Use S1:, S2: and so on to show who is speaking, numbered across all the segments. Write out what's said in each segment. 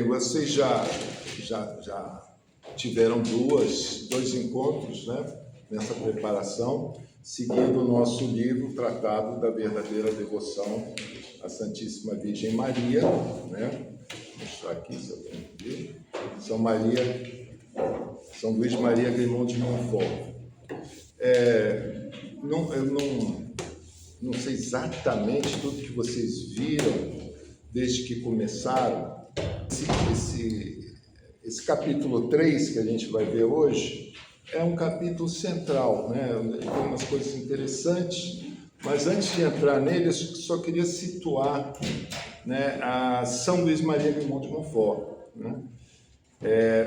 S1: Bem, vocês já tiveram dois encontros, né, nessa preparação, seguindo o nosso livro Tratado da Verdadeira Devoção à Santíssima Virgem Maria, né? Vou mostrar aqui, se eu tenho aqui. São Luís Maria Grimond de Montfort. Eu não sei exatamente tudo que vocês viram desde que começaram. Esse capítulo 3 que a gente vai ver hoje é um capítulo central, né? Tem umas coisas interessantes, mas antes de entrar nele, eu só queria situar, né, a São Luís Maria Grimond de Montfort, né?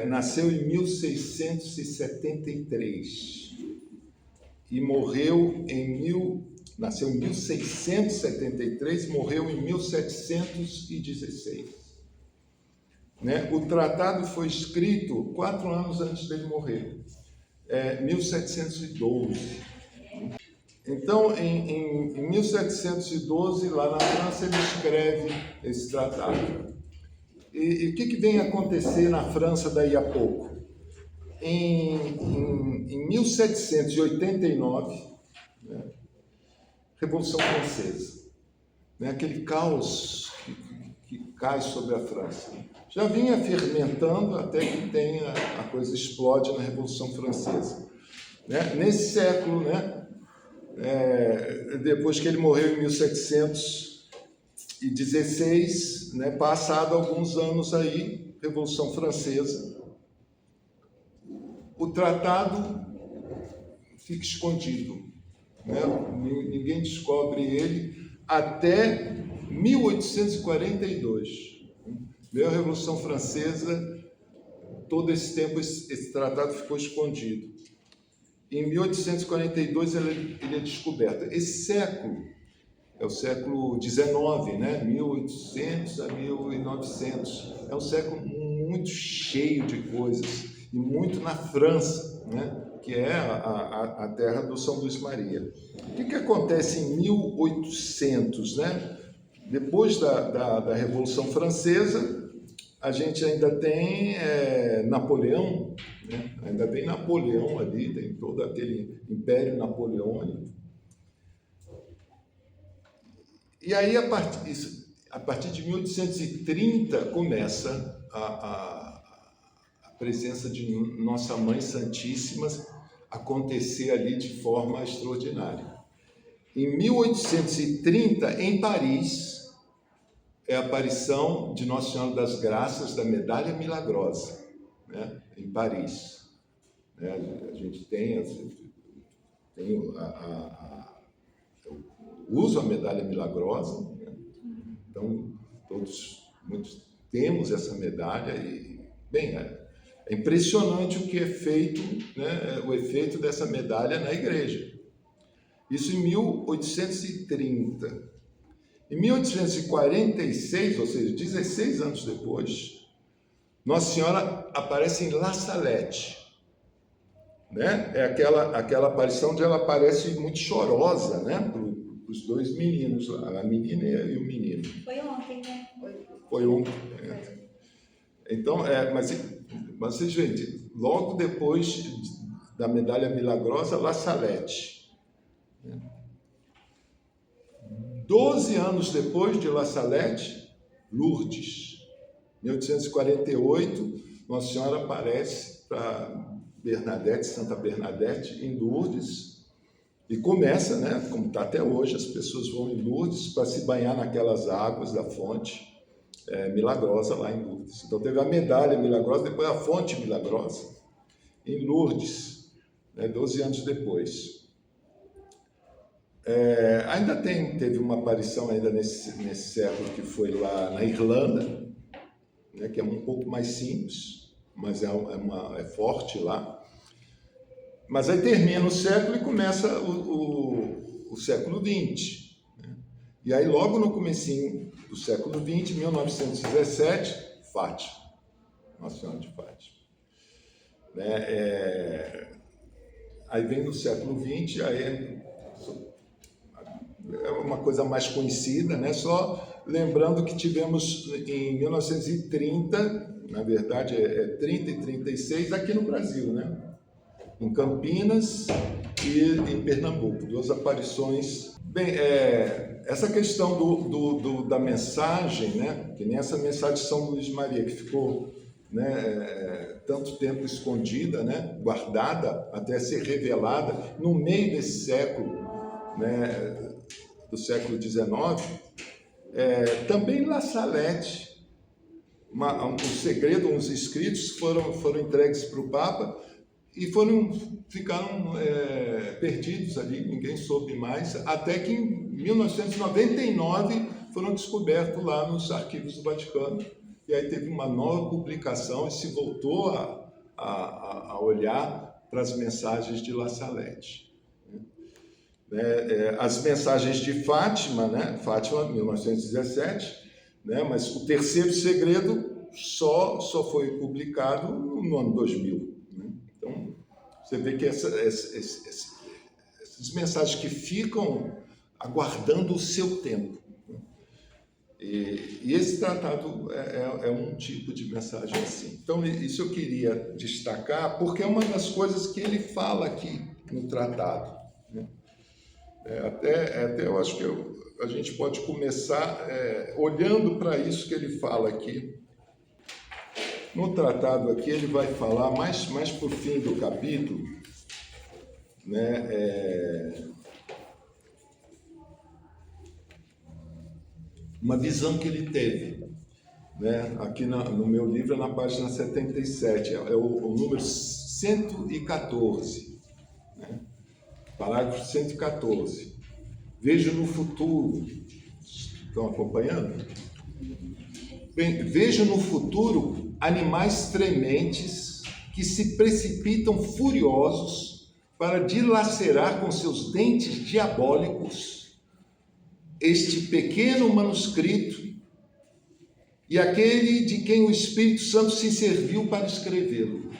S1: Nasceu em 1673 e nasceu em 1673 e morreu em 1716. Né? O tratado foi escrito 4 anos antes dele morrer, 1712. Então, em 1712, lá na França, ele escreve esse tratado. E o que vem acontecer na França daí a pouco? Em 1789, né, Revolução Francesa, né, aquele caos que cai sobre a França. Já vinha fermentando até que a coisa explode na Revolução Francesa. Né? Nesse século, né, depois que ele morreu em 1716, né, passado alguns anos aí, Revolução Francesa, o tratado fica escondido, né? Ninguém descobre ele até 1842. Veio a Revolução Francesa, todo esse tempo esse tratado ficou escondido. Em 1842 ele é descoberto. Esse século é o século XIX, né? 1800 a 1900. É um século muito cheio de coisas, e muito na França, né? Que é a terra do São Luís Maria. O que acontece em 1800, né? Depois da Revolução Francesa, a gente ainda tem Napoleão, né? Ainda tem Napoleão ali, tem todo aquele império napoleônico. E aí, a partir de 1830, começa a presença de Nossa Mãe Santíssima acontecer ali de forma extraordinária. Em 1830, em Paris, é a aparição de Nossa Senhora das Graças da Medalha Milagrosa, né? Em Paris. Né? A gente usa a Medalha Milagrosa, né? Então muitos temos essa medalha e, bem, é impressionante o que é feito, né, o efeito dessa medalha na igreja. Isso em 1830. Em 1846, ou seja, 16 anos depois, Nossa Senhora aparece em La Salette. Né? É aquela aparição onde ela aparece muito chorosa, né, para os dois meninos, a menina e o menino.
S2: Foi ontem, né?
S1: Foi ontem. Então, mas gente, logo depois da Medalha Milagrosa, La Salette. 12 anos depois de La Salette, Lourdes. 1848, Nossa Senhora aparece para Santa Bernadette, em Lourdes, e começa, né, como está até hoje, as pessoas vão em Lourdes para se banhar naquelas águas da fonte milagrosa lá em Lourdes. Então teve a medalha milagrosa, depois a fonte milagrosa, em Lourdes, né, 12 anos depois. Ainda teve uma aparição ainda nesse século, que foi lá na Irlanda, né, que é um pouco mais simples, mas é forte lá. Mas aí termina o século e começa o século XX. Né? E aí logo no comecinho do século XX, 1917, Fátima, Nossa Senhora de Fátima. Né? Aí vem no século XX, aí é uma coisa mais conhecida, né? Só lembrando que tivemos em 1930, na verdade é 30 e 36, aqui no Brasil, né? Em Campinas e em Pernambuco, 2 aparições. Bem, essa questão da mensagem, né? Que nem essa mensagem de São Luís Maria, que ficou, né, tanto tempo escondida, né? Guardada, até ser revelada no meio desse século, né? Do século XIX. Também La Salette, um segredo, uns escritos foram entregues para o Papa e ficaram perdidos ali, ninguém soube mais, até que em 1999 foram descobertos lá nos arquivos do Vaticano. E aí teve uma nova publicação e se voltou a olhar para as mensagens de La Salette. As mensagens de Fátima, né? Fátima, 1917, né? Mas o terceiro segredo só foi publicado no ano 2000. Né? Então, você vê que essas mensagens que ficam aguardando o seu tempo. Né? E esse tratado é um tipo de mensagem assim. Então, isso eu queria destacar, porque é uma das coisas que ele fala aqui no tratado. Né? Até eu acho que a gente pode começar olhando para isso que ele fala aqui. No tratado aqui, ele vai falar, mais para o fim do capítulo, né, uma visão que ele teve. Né, aqui no meu livro, na página 77, é o número 114. Né? Parágrafo 114. Vejo no futuro. Estão acompanhando? Bem, vejo no futuro animais trementes que se precipitam furiosos para dilacerar com seus dentes diabólicos este pequeno manuscrito e aquele de quem o Espírito Santo se serviu para escrevê-lo,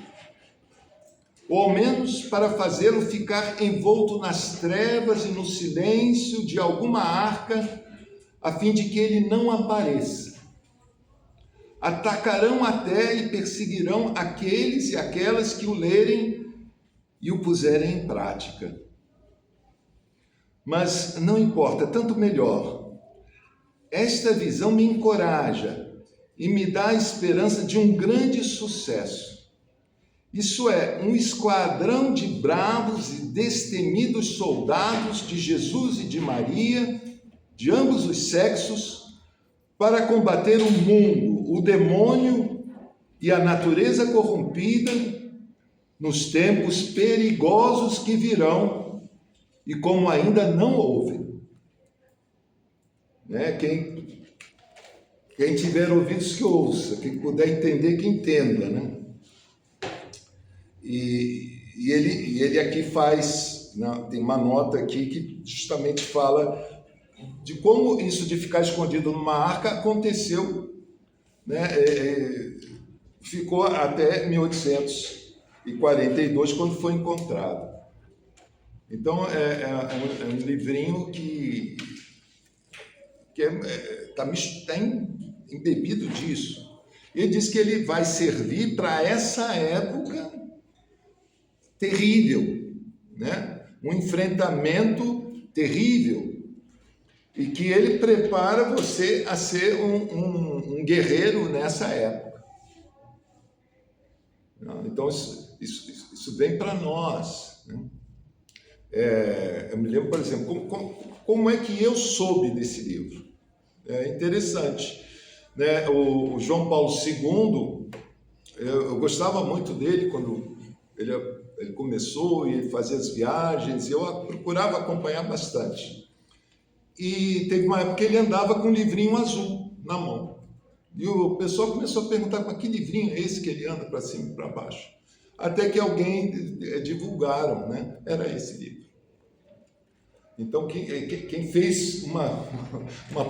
S1: ou ao menos para fazê-lo ficar envolto nas trevas e no silêncio de alguma arca, a fim de que ele não apareça. Atacarão até e perseguirão aqueles e aquelas que o lerem e o puserem em prática. Mas não importa, tanto melhor. Esta visão me encoraja e me dá a esperança de um grande sucesso. Isso é, um esquadrão de bravos e destemidos soldados de Jesus e de Maria, de ambos os sexos, para combater o mundo, o demônio e a natureza corrompida nos tempos perigosos que virão e como ainda não houve. Né? Quem tiver ouvidos que ouça, quem puder entender que entenda, né? E ele aqui faz, né, tem uma nota aqui que justamente fala de como isso de ficar escondido numa arca aconteceu, né, ficou até 1842, quando foi encontrado. Então, é um livrinho que está embebido disso. Ele diz que ele vai servir para essa época terrível, né? Um enfrentamento terrível, e que ele prepara você a ser um guerreiro nessa época. Então, isso vem para nós. Né? Eu me lembro, por exemplo, como é que eu soube desse livro? É interessante. Né? O João Paulo II, eu gostava muito dele quando ele começou e fazia as viagens, eu procurava acompanhar bastante. E teve uma época que ele andava com um livrinho azul na mão. E o pessoal começou a perguntar: mas que livrinho é esse que ele anda para cima e para baixo? Até que alguém divulgaram, né? Era esse livro. Então, quem fez uma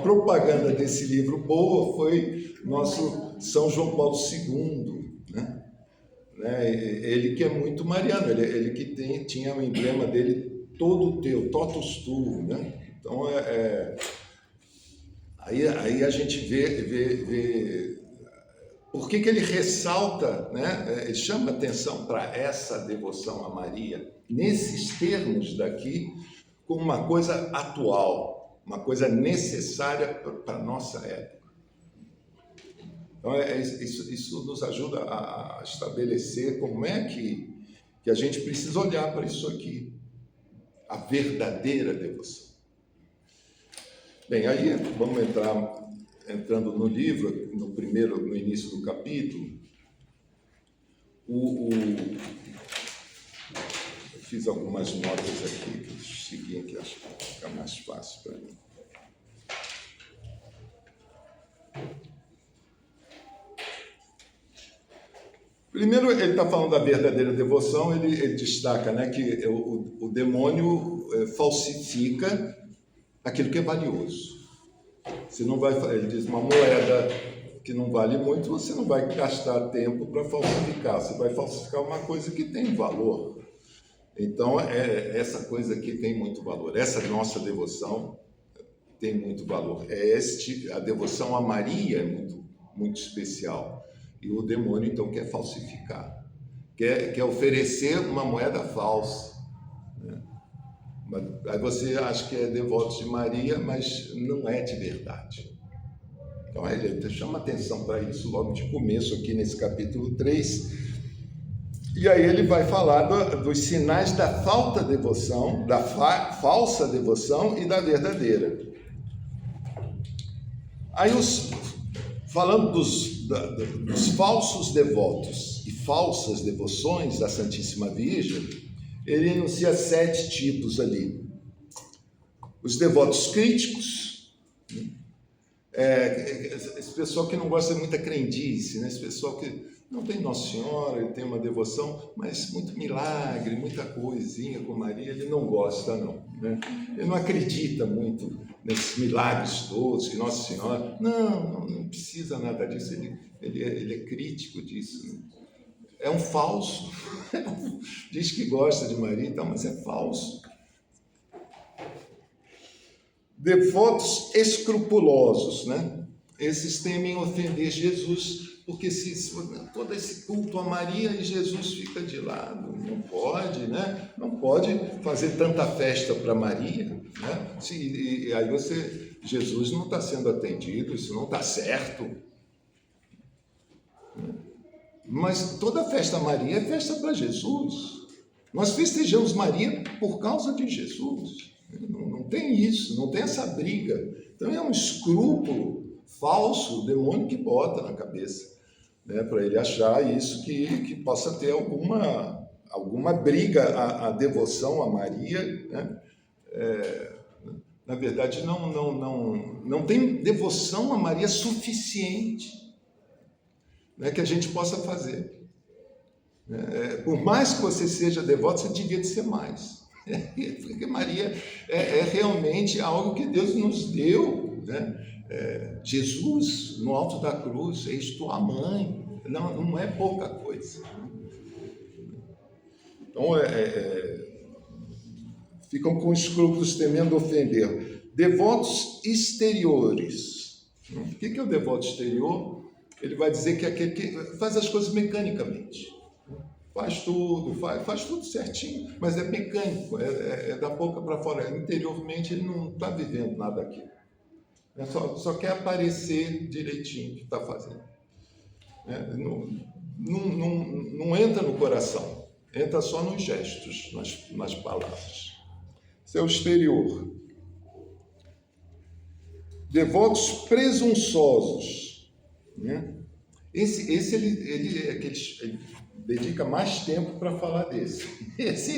S1: propaganda desse livro boa foi nosso São João Paulo II, né? Ele que é muito mariano, ele que tinha o emblema dele todo teu, totus tuo, né? Então, Aí a gente vê por que ele ressalta, né? Ele chama atenção para essa devoção a Maria, nesses termos daqui, como uma coisa atual, uma coisa necessária para a nossa época. Então, isso nos ajuda a estabelecer como é que a gente precisa olhar para isso aqui, a verdadeira devoção. Bem, aí vamos entrando no livro, no início do capítulo. Eu fiz algumas notas aqui, que eu segui aqui, acho que fica mais fácil para mim. Primeiro, ele está falando da verdadeira devoção, ele destaca, né, que o demônio falsifica aquilo que é valioso. Ele diz, uma moeda que não vale muito, você não vai gastar tempo para falsificar, você vai falsificar uma coisa que tem valor. Então, essa coisa aqui tem muito valor, essa nossa devoção tem muito valor. A devoção a Maria é muito, muito especial. E o demônio, então, quer falsificar, quer oferecer uma moeda falsa. Né? Aí você acha que é devoto de Maria, mas não é de verdade. Então, ele chama atenção para isso logo de começo, aqui nesse capítulo 3. E aí ele vai falar dos sinais da falta de devoção, da falsa devoção e da verdadeira. Aí falando dos falsos devotos e falsas devoções da Santíssima Virgem, ele enuncia 7 tipos ali. Os devotos críticos, esse pessoal que não gosta de muita crendice, né? Esse pessoal que não tem Nossa Senhora, ele tem uma devoção, mas muito milagre, muita coisinha com Maria, ele não gosta, não. Né? Ele não acredita muito nesses milagres todos, que Nossa Senhora... Não precisa nada disso, ele é crítico disso. Né? É um falso. Diz que gosta de Maria, então, mas é falso. Devotos escrupulosos, né? Esses temem ofender Jesus, porque todo esse culto a Maria e Jesus fica de lado, não pode, né? Não pode fazer tanta festa para Maria, né? E aí Jesus não está sendo atendido, isso não está certo. Mas toda festa a Maria é festa para Jesus. Nós festejamos Maria por causa de Jesus. Não tem isso, não tem essa briga. Então é um escrúpulo falso, o demônio que bota na cabeça, né, para ele achar isso que possa ter alguma briga a devoção a Maria, né? Na verdade, não tem devoção a Maria suficiente, né, que a gente possa fazer. Por mais que você seja devoto, você devia de ser mais. Porque Maria é realmente algo que Deus nos deu, né? Jesus, no alto da cruz, és tua mãe, não é pouca coisa. Então, ficam com escrúpulos temendo ofender. Devotos exteriores. O que é o devoto exterior? Ele vai dizer que é aquele que faz as coisas mecanicamente. Faz tudo certinho, mas é mecânico, é da boca para fora. Interiormente, ele não está vivendo nada aqui. Só quer aparecer direitinho o que está fazendo. Não entra no coração, entra só nos gestos, nas palavras. Isso é o exterior. Devotos presunçosos. Né? Esse ele dedica mais tempo para falar desse. Esse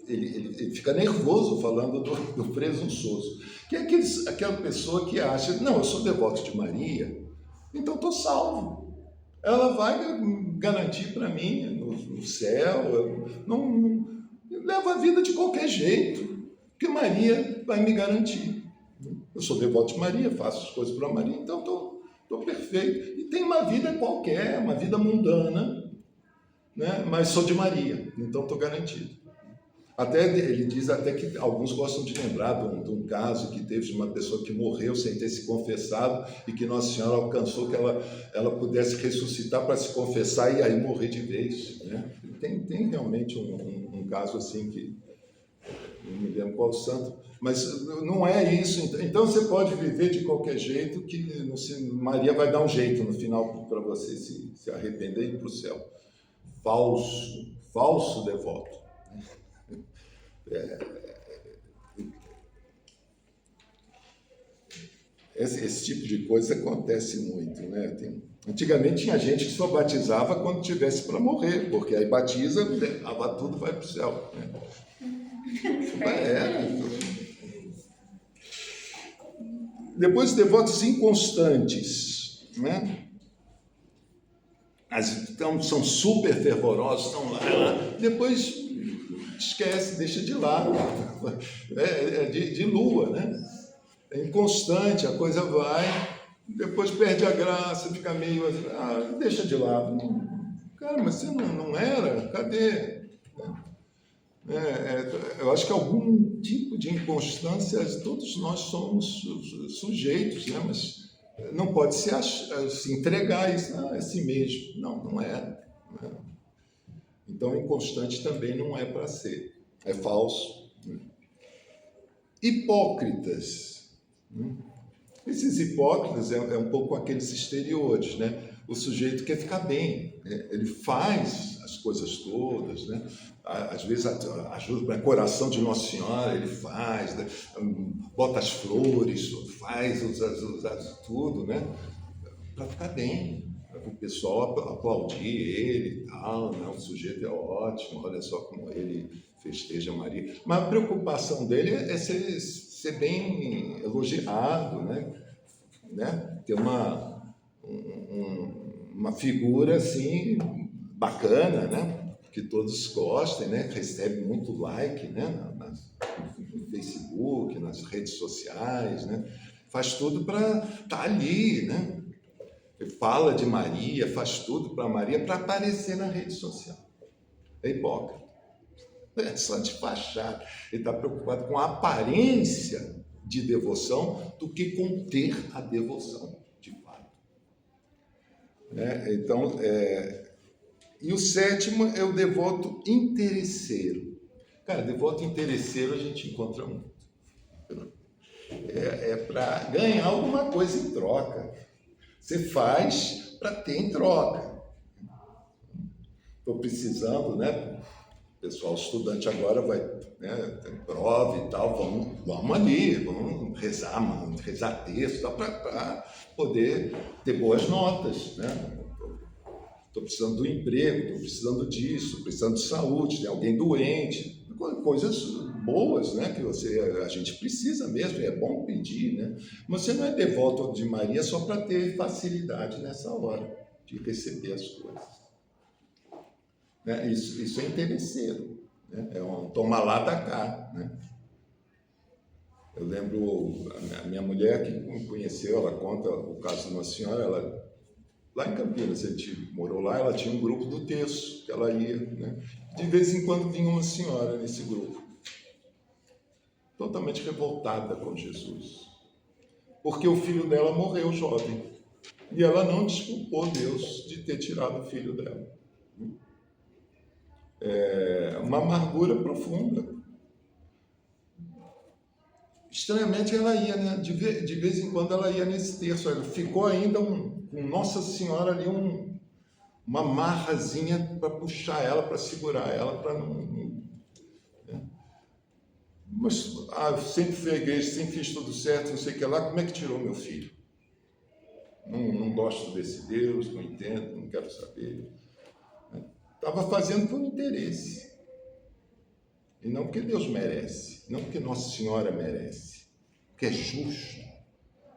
S1: ele fica nervoso falando do presunçoso, que é aquela pessoa que acha, não, eu sou devoto de Maria, então estou salvo. Ela vai garantir para mim no céu, não levo a vida de qualquer jeito, porque Maria vai me garantir. Eu sou devoto de Maria, faço as coisas para Maria, então estou perfeito. E tem uma vida qualquer, uma vida mundana, né? Mas sou de Maria, então estou garantido. Até ele diz até que alguns gostam de lembrar de um caso que teve de uma pessoa que morreu sem ter se confessado e que Nossa Senhora alcançou que ela pudesse ressuscitar para se confessar e aí morrer de vez, né? Tem realmente um caso assim que não me lembro qual santo, mas não é isso. Então você pode viver de qualquer jeito que Maria vai dar um jeito no final para você se arrepender e ir para o céu. Falso devoto. Esse tipo de coisa acontece muito, né? Antigamente tinha gente que só batizava quando tivesse para morrer, porque aí batiza, leva tudo, vai para o céu, né? Depois, devotos inconstantes, né? Então, são super fervorosos, estão lá, depois esquece, deixa de lado, de lua, né? É inconstante, a coisa vai, depois perde a graça, fica meio, deixa de lado. Cara, mas você não era? Cadê? Eu acho que algum tipo de inconstância todos nós somos sujeitos, né? Mas não pode se entregar isso a si mesmo. Não é. Então, inconstante também não é para ser. É falso. Hipócritas. Esses hipócritas é um pouco aqueles exteriores, né? O sujeito quer ficar bem, né? Ele faz as coisas todas, né? Às vezes ajuda para o coração de Nossa Senhora, ele faz, né? Bota as flores, faz tudo, né? Para ficar bem, para o pessoal aplaudir ele e tal, né? O sujeito é ótimo, olha só como ele festeja Maria. Mas a preocupação dele é ser bem elogiado, né? Ter uma figura assim bacana, né? Que todos gostem, né? Recebe muito like, né? No Facebook, nas redes sociais, né? Faz tudo para estar ali, né? Fala de Maria, faz tudo para Maria para aparecer na rede social. É hipócrita. É só de fachada. Ele está preocupado com a aparência de devoção do que com ter a devoção, de fato. Então, e o sétimo é o devoto interesseiro. Cara, devoto interesseiro a gente encontra muito. É para ganhar alguma coisa em troca. Você faz para ter em troca. Estou precisando, né? O pessoal estudante agora vai, né, tem prova e tal, vamos ali, vamos rezar texto, para poder ter boas notas, né? Estou precisando do emprego, estou precisando disso, estou precisando de saúde, tem alguém doente, coisas boas, né, que a gente precisa mesmo, é bom pedir, né? Mas você não é devoto de Maria só para ter facilidade nessa hora de receber as coisas. Né? Isso é interesseiro, né? É um toma lá da cá, né? Eu lembro a minha mulher que me conheceu, ela conta o caso de uma senhora, lá em Campinas, a gente morou lá, ela tinha um grupo do terço que ela ia, né? De vez em quando vinha uma senhora nesse grupo, totalmente revoltada com Jesus, porque o filho dela morreu jovem e ela não desculpou Deus de ter tirado o filho dela. Uma amargura profunda. Estranhamente ela ia, né? De vez em quando ela ia nesse terço, ficou ainda com Nossa Senhora ali uma marrazinha para puxar ela, para segurar ela, para não... Né? Mas eu sempre fui à igreja, sempre fiz tudo certo, não sei o que lá, como é que tirou meu filho? Não gosto desse Deus, não entendo, não quero saber. Estava fazendo por interesse. E não porque Deus merece, não porque Nossa Senhora merece, porque é justo.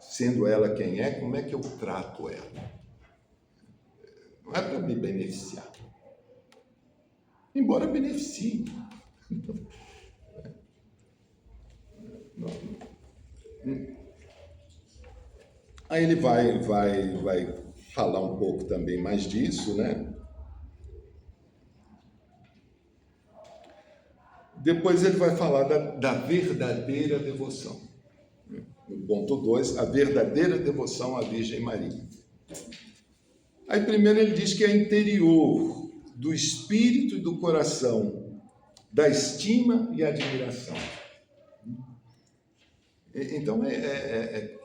S1: Sendo ela quem é, como é que eu trato ela? Não é para me beneficiar. Embora beneficie. Aí ele vai falar um pouco também mais disso, né? Depois ele vai falar da verdadeira devoção. No ponto 2, a verdadeira devoção à Virgem Maria. Aí primeiro ele diz que é interior do espírito e do coração, da estima e admiração. Então é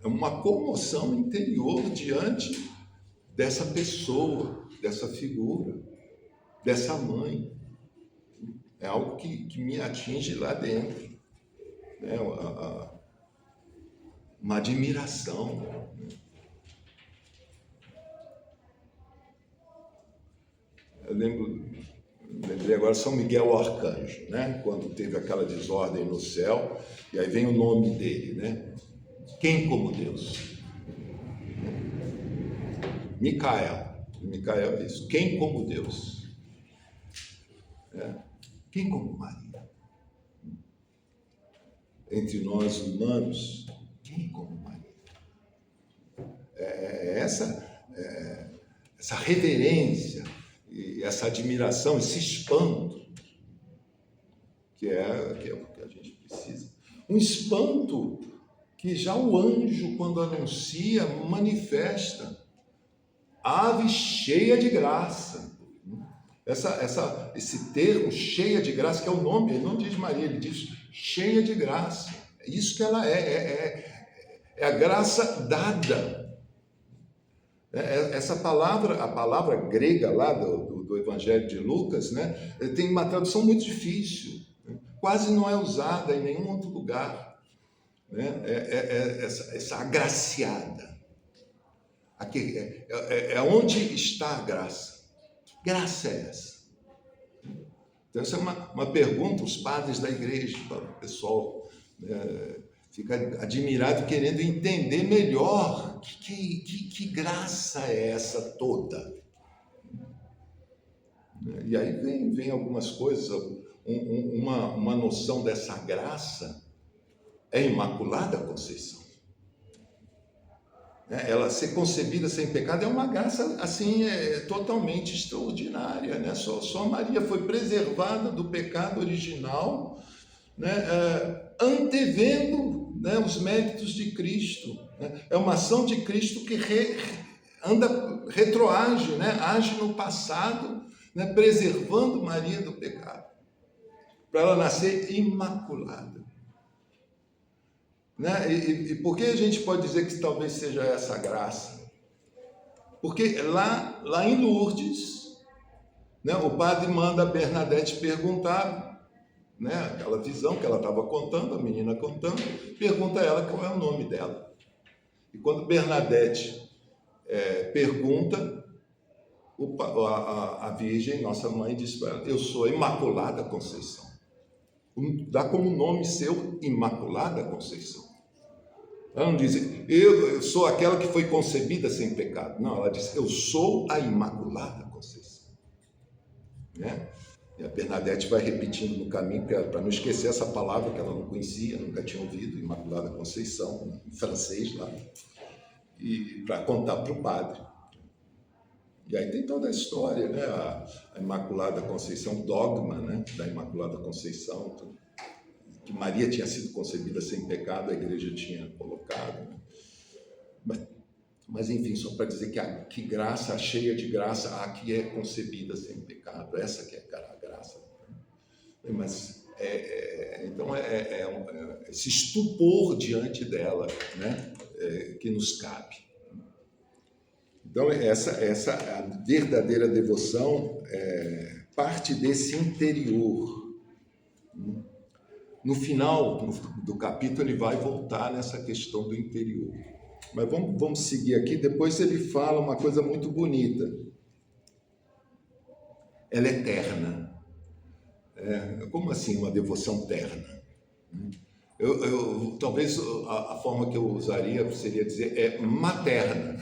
S1: uma comoção interior diante dessa pessoa, dessa figura, dessa mãe. É algo que me atinge lá dentro, né? Uma admiração. Eu lembrei agora São Miguel Arcanjo, né? Quando teve aquela desordem no céu, e aí vem o nome dele, né? Quem como Deus? Micael é isso. Quem como Deus? Quem como Maria? Entre nós humanos, quem como Maria? Essa reverência, e essa admiração, esse espanto, que é o que a gente precisa. Um espanto que já o anjo, quando anuncia, manifesta. Ave cheia de graça. Esse termo, cheia de graça, que é o nome, ele não diz Maria, ele diz cheia de graça. É isso que ela é a graça dada. Essa palavra, a palavra grega lá do Evangelho de Lucas, né, tem uma tradução muito difícil, né? Quase não é usada em nenhum outro lugar, né? Essa agraciada. Aqui, onde está a graça? Que graça é essa? Então, essa é uma pergunta, os padres da igreja, o pessoal fica admirado, querendo entender melhor que graça é essa toda. E aí vem algumas coisas, uma noção dessa graça é a Imaculada Conceição. Ela ser concebida sem pecado é uma graça assim, totalmente extraordinária, né? Só Maria foi preservada do pecado original, né? Antevendo, né, os méritos de Cristo, né? É uma ação de Cristo que retroage, né? Age no passado, né? Preservando Maria do pecado, para ela nascer imaculada. Né? E por que a gente pode dizer que talvez seja essa graça? Porque lá em Lourdes, né, o padre manda a Bernadette perguntar, né, aquela visão que ela estava contando, a menina contando, pergunta a ela qual é o nome dela. E quando Bernadette pergunta, a Virgem, nossa mãe, diz para ela: eu sou a Imaculada Conceição. Dá como nome seu Imaculada Conceição. Ela não diz, eu sou aquela que foi concebida sem pecado. Não, ela diz, eu sou a Imaculada Conceição. Né? E a Bernadette vai repetindo no caminho, para não esquecer essa palavra que ela não conhecia, nunca tinha ouvido, Imaculada Conceição, em francês lá, e para contar para o padre. E aí tem toda a história, né? A Imaculada Conceição, dogma, né? Da Imaculada Conceição, que Maria tinha sido concebida sem pecado, a igreja tinha colocado. Mas enfim, só para dizer que graça, cheia de graça, a que é concebida sem pecado, essa que é a graça. Mas, então, esse estupor diante dela, né? Que nos cabe. Então, essa a verdadeira devoção parte desse interior. No final do capítulo, ele vai voltar nessa questão do interior. Mas vamos seguir aqui. Depois ele fala uma coisa muito bonita. Ela é terna. Como assim uma devoção terna? Talvez a forma que eu usaria seria dizer materna.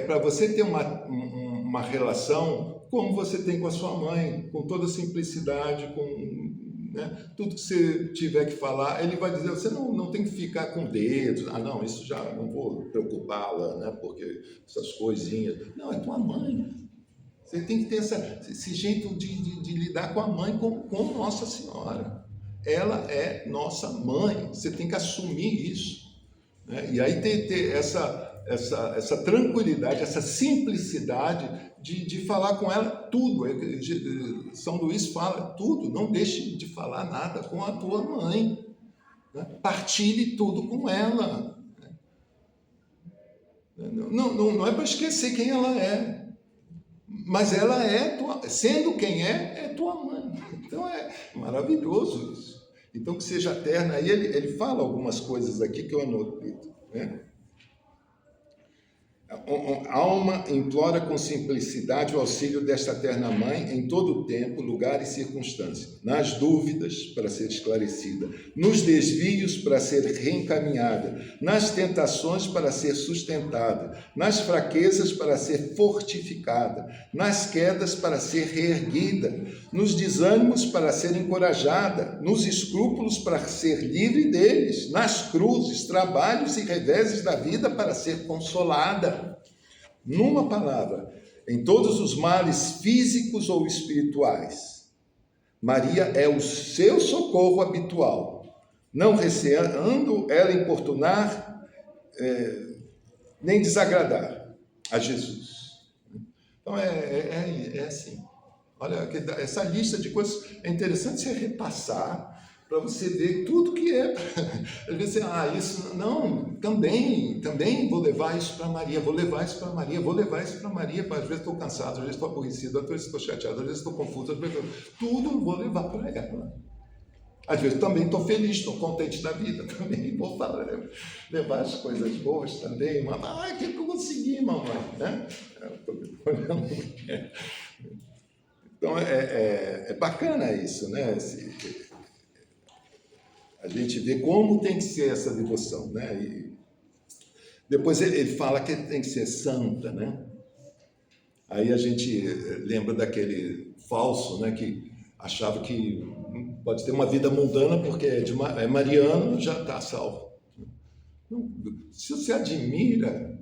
S1: Para você ter uma relação como você tem com a sua mãe, com toda simplicidade, com... Né? Tudo que você tiver que falar, ele vai dizer, você não tem que ficar com dedos, não, isso já não vou preocupá-la, né? Porque essas coisinhas, não, é tua mãe, Você tem que ter esse jeito de lidar com a mãe, com Nossa Senhora. Ela é nossa mãe, você tem que assumir isso, né? E aí ter essa tranquilidade, essa simplicidade de falar com ela tudo. São Luís fala tudo, não deixe de falar nada com a tua mãe, né? Partilhe tudo com ela. Não é para esquecer quem ela é, mas ela sendo quem é tua mãe. Então é maravilhoso isso. Então que seja terna. Aí ele fala algumas coisas aqui que eu anotei, né? A alma implora com simplicidade o auxílio desta terna mãe em todo o tempo, lugar e circunstância, nas dúvidas para ser esclarecida, nos desvios para ser reencaminhada, nas tentações para ser sustentada, nas fraquezas para ser fortificada, nas quedas para ser reerguida, nos desânimos para ser encorajada, nos escrúpulos para ser livre deles, nas cruzes, trabalhos e reveses da vida para ser consolada. Numa palavra, em todos os males físicos ou espirituais, Maria é o seu socorro habitual, não receando ela importunar nem desagradar a Jesus. Então é assim. Olha, essa lista de coisas é interessante você repassar para você ver tudo que é. Às vezes você, isso não, também vou levar isso para Maria, vou levar isso para Maria, às vezes estou cansado, às vezes estou aborrecido, às vezes estou chateado, às vezes estou confuso, às vezes tudo vou levar para ela. Às vezes também estou feliz, estou contente da vida, também vou levar as coisas boas também. O que eu consegui, mamãe? Né? Então é bacana isso, né? A gente vê como tem que ser essa devoção, né? E depois ele fala que tem que ser santa, né? Aí a gente lembra daquele falso, né? Que achava que pode ter uma vida mundana porque é mariano, já está salvo. Não, se você admira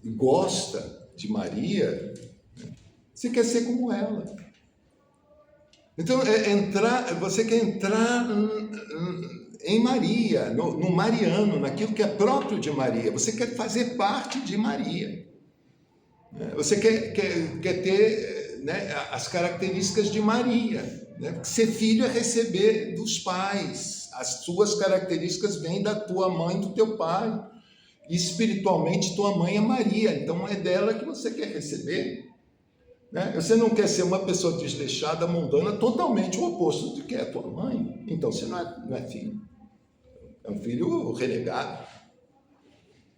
S1: e gosta de Maria, você quer ser como ela. Então, você quer entrar em Maria, no mariano, naquilo que é próprio de Maria. Você quer fazer parte de Maria. Você quer ter, né, as características de Maria. Né? Ser filho é receber dos pais. As suas características vêm da tua mãe e do teu pai. E espiritualmente, tua mãe é Maria. Então, é dela que você quer receber. Né? Você não quer ser uma pessoa desleixada, mundana, totalmente o oposto do que é a tua mãe. Então você não é filho. É um filho renegado.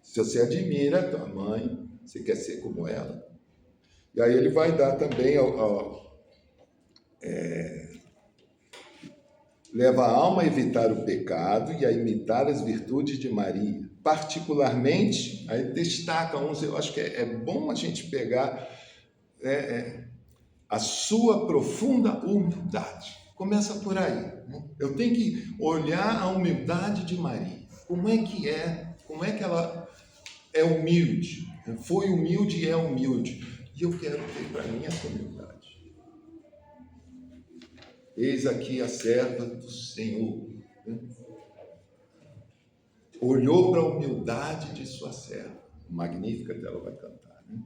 S1: Se você admira a tua mãe, você quer ser como ela. E aí ele vai dar também leva a alma a evitar o pecado e a imitar as virtudes de Maria. Particularmente, aí destaca uns, eu acho que é bom a gente pegar a sua profunda humildade. Começa por aí. Né? Eu tenho que olhar a humildade de Maria. Como é que ela é humilde? Foi humilde e é humilde. E eu quero ter para mim essa humildade. Eis aqui a serva do Senhor. Né? Olhou para a humildade de sua serva. Magnífica dela vai cantar. Né?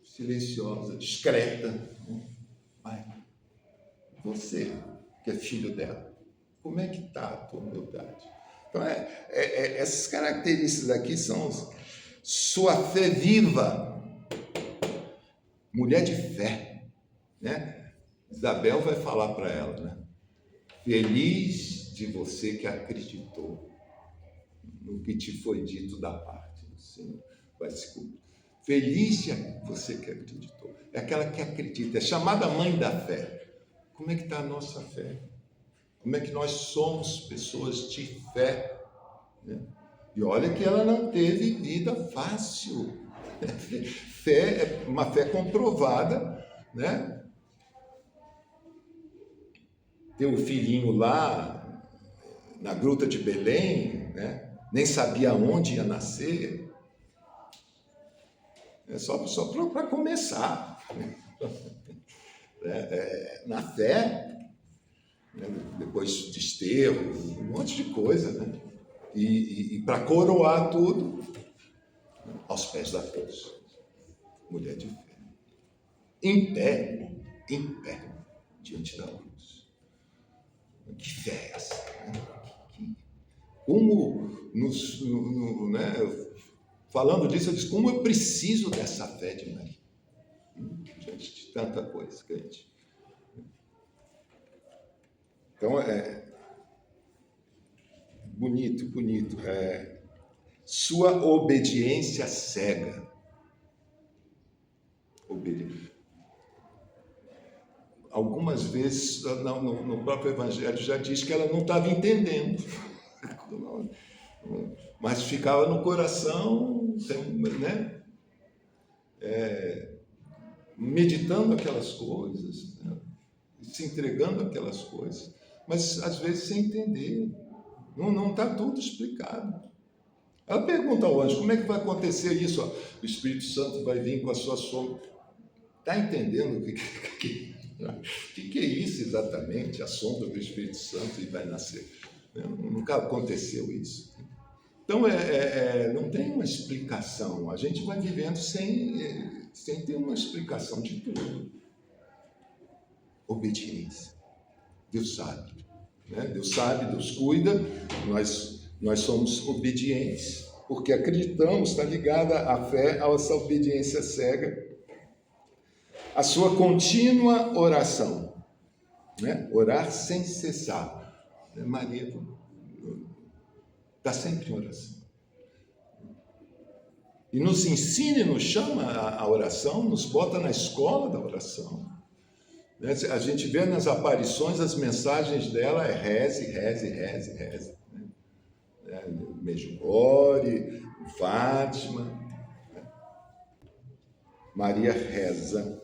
S1: Silenciosa, discreta. Mas você, que é filho dela, como é que está a tua humildade? Então, essas características aqui são sua fé viva, mulher de fé, né? Isabel vai falar para ela, né? Feliz de você que acreditou no que te foi dito da parte do Senhor, vai se cumprir. Feliz de você que acreditou. É aquela que acredita, é chamada mãe da fé. Como é que está a nossa fé? Como é que nós somos pessoas de fé? Né? E olha que ela não teve vida fácil. Fé é uma fé comprovada, né? Tem um filhinho lá na gruta de Belém, né? Nem sabia onde ia nascer. É só para começar. Na fé, né? Depois desterro, um monte de coisa, né? E para coroar tudo, aos pés da cruz. Mulher de fé. Em pé, diante da cruz. Que fé é essa? Como, né, falando disso, eu disse, como eu preciso dessa fé de Maria. Diante de tanta coisa, crente. Então, bonito. Sua obediência cega. Algumas vezes, no próprio Evangelho, já diz que ela não estava entendendo. Mas ficava no coração, né? Meditando aquelas coisas, né? Se entregando aquelas coisas, mas às vezes sem entender. Não está tudo explicado. Ela pergunta ao anjo, como é que vai acontecer isso? Ó, o Espírito Santo vai vir com a sua sombra. Está entendendo o que é isso exatamente? A sombra do Espírito Santo e vai nascer. Nunca aconteceu isso. Então, não tem uma explicação. A gente vai vivendo sem ter uma explicação de tudo. Obediência. Deus sabe. Né? Deus sabe, Deus cuida. Nós somos obedientes, porque acreditamos, está ligada à fé, a essa obediência cega. A sua contínua oração. Né? Orar sem cessar. Maria está sempre em oração. E nos ensina e nos chama a oração, nos bota na escola da oração. A gente vê nas aparições, as mensagens dela reze. Medjugorje, Fátima. Maria reza.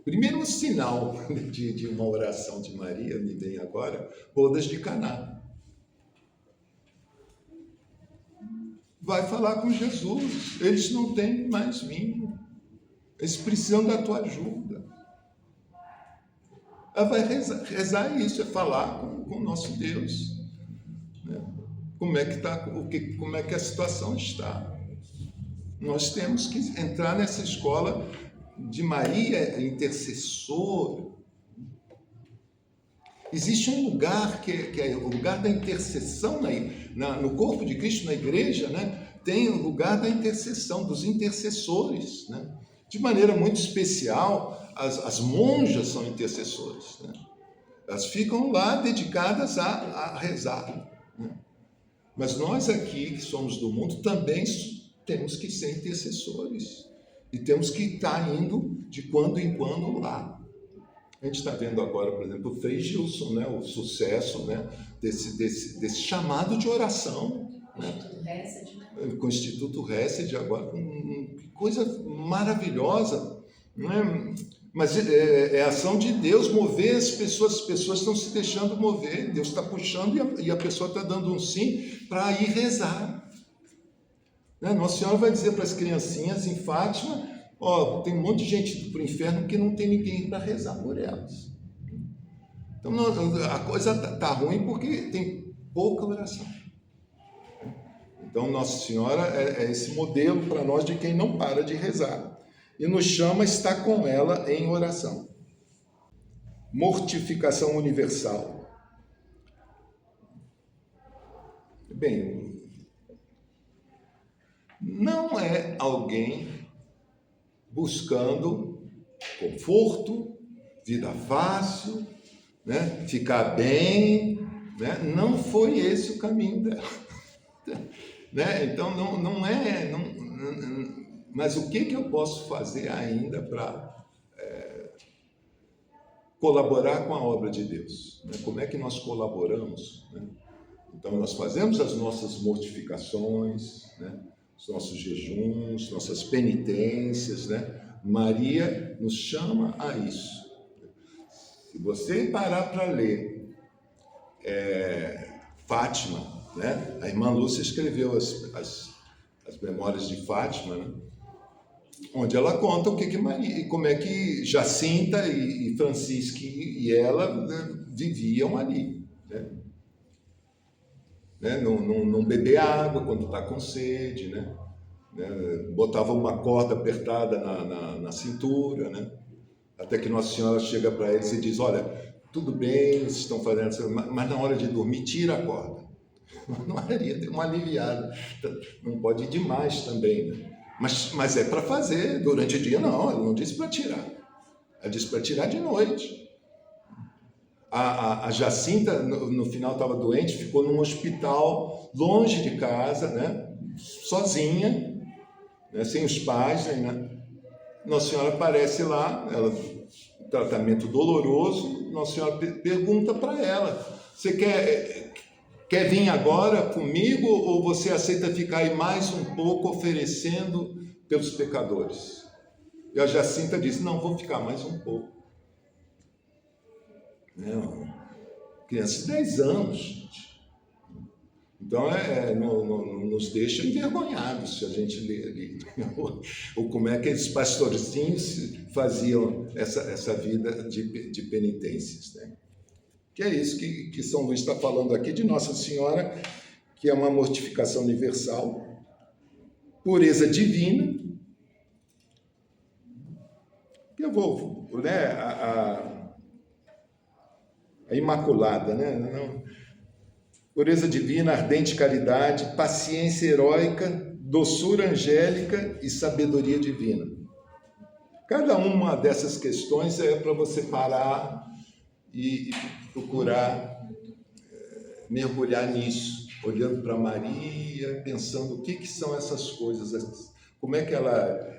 S1: Primeiro sinal de uma oração de Maria, me vem agora, bodas de Caná. Vai falar com Jesus, eles não têm mais vinho, eles precisam da tua ajuda. Ela vai rezar isso, é falar com o nosso Deus. Né? Como é que a situação está. Nós temos que entrar nessa escola de Maria intercessora. Existe um lugar que é o lugar da intercessão no corpo de Cristo, na igreja, né? Tem o lugar da intercessão, dos intercessores. Né? De maneira muito especial, as monjas são intercessoras. Né? Elas ficam lá dedicadas a rezar. Né? Mas nós aqui, que somos do mundo, também temos que ser intercessores. E temos que estar indo de quando em quando lá. A gente está vendo agora, por exemplo, o Frei Gilson, né? O sucesso, né? desse chamado de oração. Com o Instituto Hesed, agora, coisa maravilhosa. Né? Mas é ação de Deus mover as pessoas estão se deixando mover, Deus está puxando e a pessoa está dando um sim para ir rezar. Né? Nossa Senhora vai dizer para as criancinhas em Fátima, tem um monte de gente indo para o inferno que não tem ninguém para rezar por elas. Então a coisa está ruim porque tem pouca oração. Então Nossa Senhora é esse modelo para nós de quem não para de rezar. E nos chama a estar com ela em oração. Mortificação universal. Bem, não é alguém buscando conforto, vida fácil, né? Ficar bem, né? Não foi esse o caminho dela. Né? Então, não é... mas o que eu posso fazer ainda para colaborar com a obra de Deus? Né? Como é que nós colaboramos? Né? Então, nós fazemos as nossas mortificações, né? Os nossos jejuns, nossas penitências, né? Maria nos chama a isso. Se você parar para ler Fátima, né? A irmã Lúcia escreveu as Memórias de Fátima, né? Onde ela conta o que Maria, como é que Jacinta e Francisca e ela, né, viviam ali, né? Não beber água quando está com sede, né? Botava uma corda apertada na cintura, né? Até que Nossa Senhora chega para eles e diz: olha, tudo bem, vocês estão fazendo, mas na hora de dormir, tira a corda. Não Maria, deu uma aliviada. Não pode ir demais também, né? Mas é para fazer durante o dia, não, ela não disse para tirar. Ela disse para tirar de noite. A Jacinta, no final, estava doente, ficou num hospital longe de casa, né? Sozinha, né? Sem os pais, né? Nossa Senhora aparece lá, tratamento doloroso. Nossa Senhora pergunta para ela: você quer vir agora comigo ou você aceita ficar aí mais um pouco oferecendo pelos pecadores? E a Jacinta diz: não, vou ficar mais um pouco. Criança de 10 anos, gente. Então, nos deixa envergonhados se a gente lê ali ou como é que esses pastorzinhos faziam essa vida de penitências, né? Que é isso que São Luís está falando aqui de Nossa Senhora, que é uma mortificação universal, pureza divina. Eu vou, né, a Imaculada, né? Não, pureza divina, ardente caridade, paciência heróica, doçura angélica e sabedoria divina. Cada uma dessas questões é para você parar e procurar mergulhar nisso, olhando para Maria, pensando o que são essas coisas, como é que ela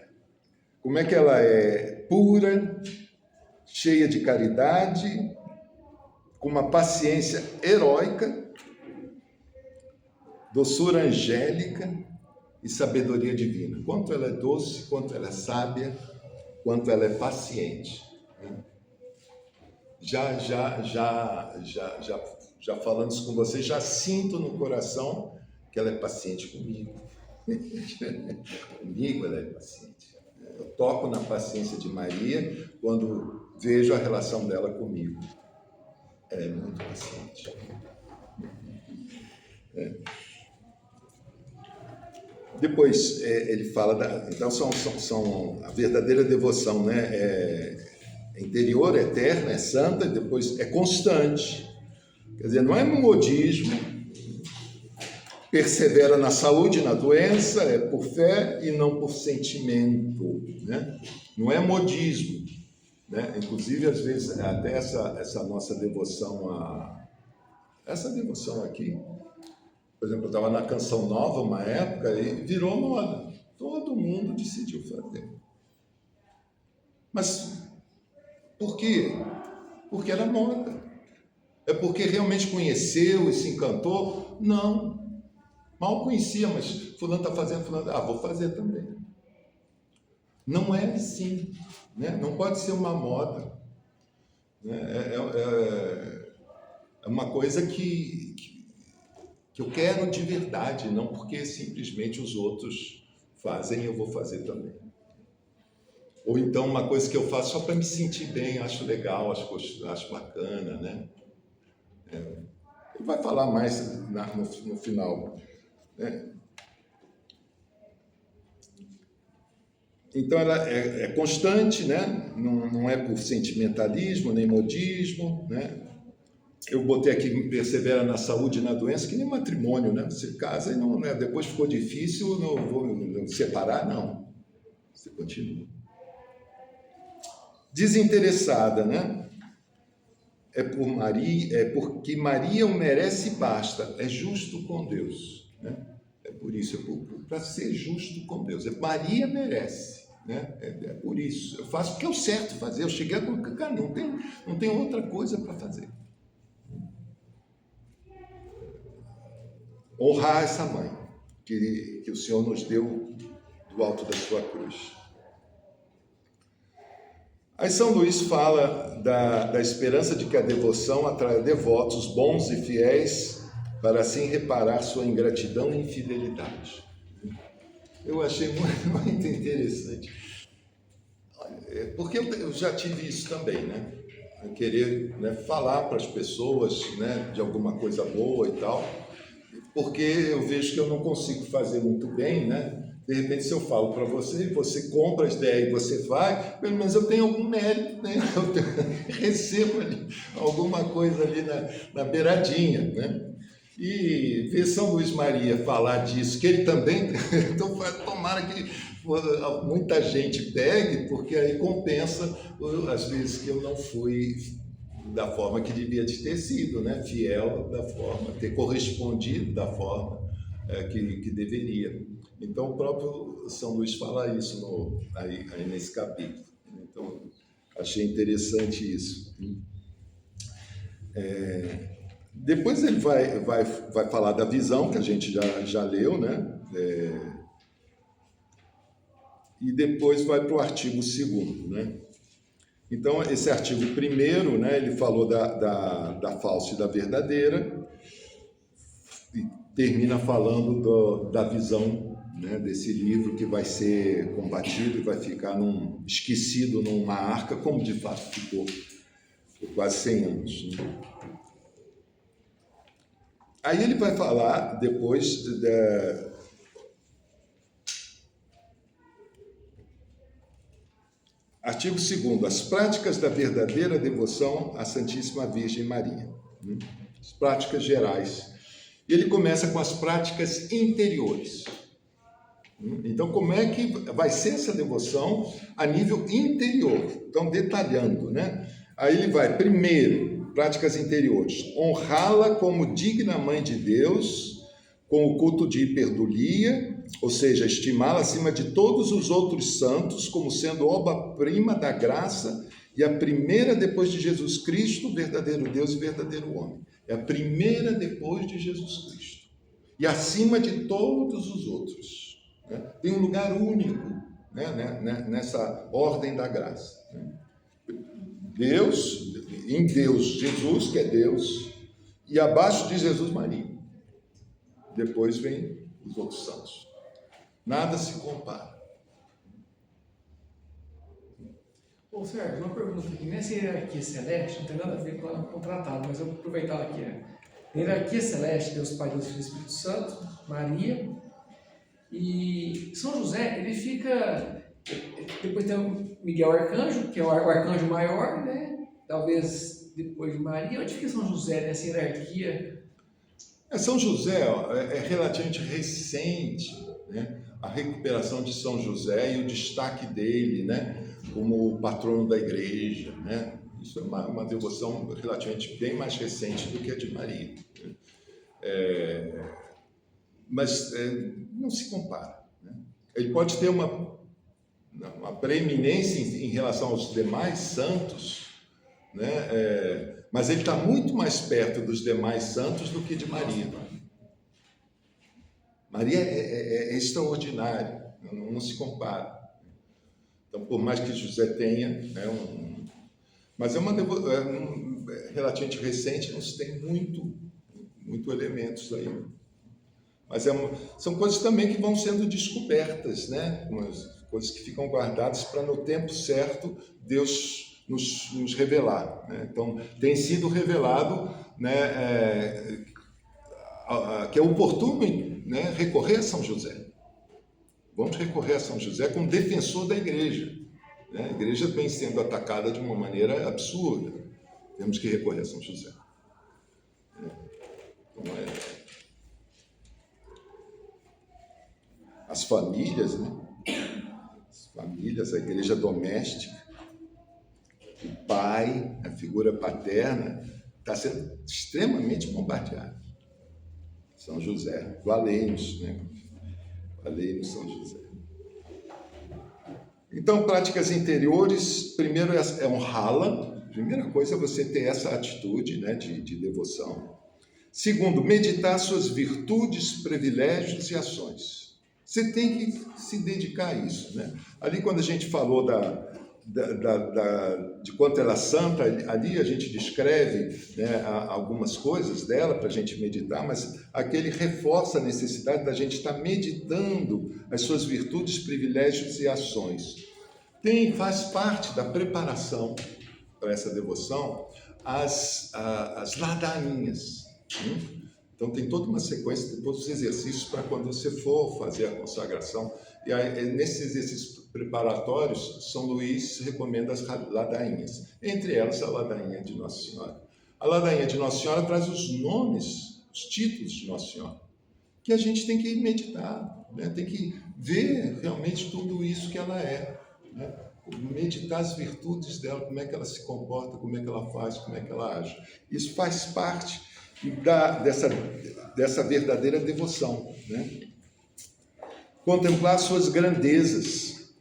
S1: é pura, cheia de caridade, com uma paciência heróica, doçura angélica e sabedoria divina. Quanto ela é doce, quanto ela é sábia, quanto ela é paciente. Já falando isso com você, já sinto no coração que ela é paciente comigo. Comigo ela é paciente. Eu toco na paciência de Maria quando vejo a relação dela comigo. Ela é muito paciente. Depois ele fala então são a verdadeira devoção, né? É interior, é eterna, é santa, e depois é constante. Quer dizer, não é modismo, persevera na saúde e na doença, é por fé e não por sentimento, né? Não é modismo, né? Inclusive, às vezes, até essa nossa devoção essa devoção aqui, por exemplo, eu estava na Canção Nova uma época e virou moda. Todo mundo decidiu fazer. Mas por quê? Porque era moda. É porque realmente conheceu e se encantou? Não. Mal conhecia, mas fulano está fazendo, fulano... vou fazer também. Não é assim, né? Não pode ser uma moda. Né? É uma coisa que eu quero de verdade, não porque simplesmente os outros fazem e eu vou fazer também. Ou então uma coisa que eu faço só para me sentir bem, acho legal, acho bacana, né? Ele vai falar mais no final, né? Então ela é constante, né? Não é por sentimentalismo, nem modismo, né? Eu botei aqui, persevera na saúde e na doença, que nem matrimônio, né? Você casa e não, né? Depois ficou difícil, não vou separar, não. Você continua. Desinteressada, né? É porque Maria o merece e basta. É justo com Deus, né? É por isso, para ser justo com Deus. Maria merece, né? É por isso. Eu faço o que é o certo fazer. Eu cheguei a colocar, cara, não tem outra coisa para fazer. Honrar essa mãe que o Senhor nos deu do alto da sua cruz. Aí São Luís fala da esperança de que a devoção atrai devotos bons e fiéis para assim reparar sua ingratidão e infidelidade. Eu achei muito interessante. Porque eu já tive isso também, né? Eu querer, né, falar para as pessoas, né, de alguma coisa boa e tal, porque eu vejo que eu não consigo fazer muito bem, né? De repente, se eu falo para você, você compra a ideia e você vai, pelo menos eu tenho algum mérito, né? Recebo ali alguma coisa ali na beiradinha, né? E ver São Luís Maria falar disso, que ele também, então tomara que muita gente pegue, porque aí compensa as vezes que eu não fui da forma que devia de ter sido, né? Fiel da forma, ter correspondido da forma que deveria. Então, o próprio São Luís fala isso aí nesse capítulo. Então, achei interessante isso. Depois ele vai falar da visão, que a gente já leu, né? E depois vai para o artigo 2º, né? Então, esse artigo 1º, né, ele falou da falsa e da verdadeira, e termina falando da visão, né, desse livro que vai ser combatido e vai ficar esquecido numa arca, como de fato ficou por quase 100 anos. Né? Aí ele vai falar depois Artigo 2º, as práticas da verdadeira devoção à Santíssima Virgem Maria. As práticas gerais. E ele começa com as práticas interiores. Então, como é que vai ser essa devoção a nível interior? Então, detalhando, né? Aí ele vai, primeiro, práticas interiores. Honrá-la como digna mãe de Deus, com o culto de hiperdulia, ou seja, estimá-la acima de todos os outros santos, como sendo obra-prima da graça e a primeira depois de Jesus Cristo, verdadeiro Deus e verdadeiro homem. É a primeira depois de Jesus Cristo. E acima de todos os outros. Né? Tem um lugar único, né, nessa ordem da graça. Né? Deus, em Deus, Jesus, que é Deus, e abaixo de Jesus, Maria. Depois vem os outros santos. Nada se compara.
S2: Ô, Sérgio, uma pergunta aqui. Nessa hierarquia celeste, não tem nada a ver com o tratado, mas eu vou aproveitar aqui. Na hierarquia celeste, Deus Pai, Deus Filho e Espírito Santo, Maria, e São José, ele fica... Depois tem o Miguel Arcanjo, que é o arcanjo maior, né? Talvez depois de Maria. Onde fica São José nessa hierarquia?
S1: São José é relativamente recente, né? A recuperação de São José e o destaque dele, né? Como patrono da igreja, né? Isso é uma devoção relativamente bem mais recente do que a de Maria. Mas não se compara. Né? Ele pode ter uma preeminência em relação aos demais santos, né? Mas ele está muito mais perto dos demais santos do que de Maria. Maria é extraordinário, não se compara. Então, por mais que José tenha, mas é uma relativamente recente, não se tem muito elementos aí. Mas são coisas também que vão sendo descobertas, né? Umas coisas que ficam guardadas para, no tempo certo, Deus nos revelar. Né? Então, tem sido revelado, né, que é oportuno, né, recorrer a São José. Vamos recorrer a São José como defensor da igreja. Né? A igreja vem sendo atacada de uma maneira absurda. Temos que recorrer a São José. Então, as famílias, né? As famílias, a igreja doméstica, o pai, a figura paterna, está sendo extremamente bombardeado. São José, valei-nos, né? Valei-nos, São José. Então, práticas interiores, primeiro é honrá-la. Primeira coisa é você ter essa atitude, né, de devoção. Segundo, meditar suas virtudes, privilégios e ações. Você tem que se dedicar a isso, né? Ali, quando a gente falou de quanto ela é santa, ali a gente descreve, né, algumas coisas dela para a gente meditar, mas aqui ele reforça a necessidade da gente estar meditando as suas virtudes, privilégios e ações. Faz parte da preparação para essa devoção as ladainhas. Então tem toda uma sequência de todos os exercícios para quando você for fazer a consagração. E aí, nesses exercícios preparatórios, São Luís recomenda as ladainhas, entre elas a ladainha de Nossa Senhora. A ladainha de Nossa Senhora traz os nomes, os títulos de Nossa Senhora, que a gente tem que meditar, né? Tem que ver realmente tudo isso que ela é, né? Meditar as virtudes dela, como é que ela se comporta, como é que ela faz, como é que ela age. Isso faz parte dessa verdadeira devoção, né? Contemplar suas grandezas,